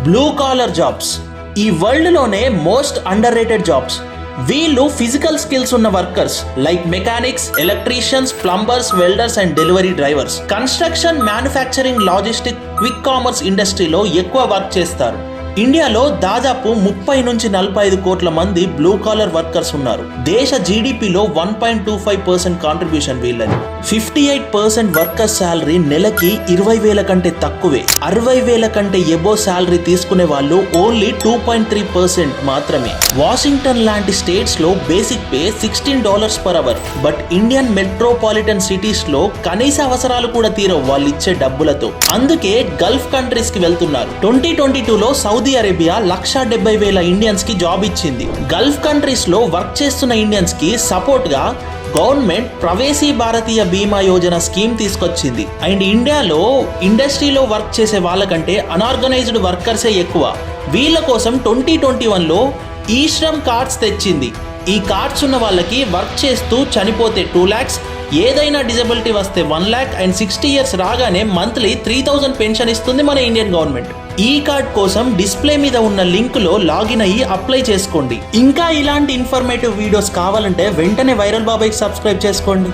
Blue collar jobs ఈ world లోనే most under rated jobs. వీళ్ళు ఫిజికల్ స్కిల్స్ ఉన్న workers like mechanics, electricians, plumbers, welders and delivery drivers. Construction, manufacturing, logistic, quick commerce ఇండస్ట్రీలో ఎక్కువ work చేస్తారు. ఇండియాలో దాదాపు 30 నుంచి 45 కోట్ల మంది బ్లూ కాలర్ వర్కర్స్ ఉన్నారు. దేశ జీడిపిలో 1.25% కాంట్రిబ్యూషన్ వీళ్ళది. 58% వర్కర్స్ శాలరీ నెలకి 20,000 కంటే తక్కువే. 60,000 కంటే ఎబో శాలరీ తీసుకునే వాళ్ళు ఓన్లీ 2.3% మాత్రమే. వాషింగ్టన్ లాంటి స్టేట్స్ లో basic pay $16 per hour. But Indian metropolitan cities లో కనీస అవసరాలు కూడా తీరవు వాళ్ళు ఇచ్చే డబ్బులతో. అందుకే గల్ఫ్ కంట్రీస్ కి వెళ్తున్నారు. 2022లో సౌదీ అరేబియా 170,000 ఇండియన్స్ కి జాబ్ ఇచ్చింది. గల్ఫ్ కంట్రీస్ లో వర్క్ చేస్తున్న ఇండియన్స్ కి సపోర్ట్ గా గవర్నమెంట్ ప్రవేశీ భారతీయ బీమా యోజన స్కీమ్ తీసుకొచ్చింది. అండ్ ఇండియాలో ఇండస్ట్రీలో వర్క్ చేసే వాళ్ళకంటే అన్ఆర్గనైజ్డ్ వర్కర్సే ఎక్కువ. వీళ్ళ కోసం 2021లో ఈ శ్రమ్ కార్డ్స్ తెచ్చింది. ఈ కార్డ్స్ ఉన్న వాళ్ళకి వర్క్ చేస్తూ చనిపోతే 2 lakhs, ఏదైనా డిజబిలిటీ వస్తే 1 lakh అండ్ 60 years రాగానే మంత్లీ 3,000 పెన్షన్ ఇస్తుంది మన ఇండియన్ గవర్నమెంట్. ఈ కార్డ్ కోసం డిస్ప్లే మీద ఉన్న లింక్ లో లాగిన్ అయ్యి అప్లై చేసుకోండి. ఇంకా ఇలాంటి ఇన్ఫర్మేటివ్ వీడియోస్ కావాలంటే వెంటనే వైరల్ బాబాయ్కి సబ్స్క్రైబ్ చేసుకోండి.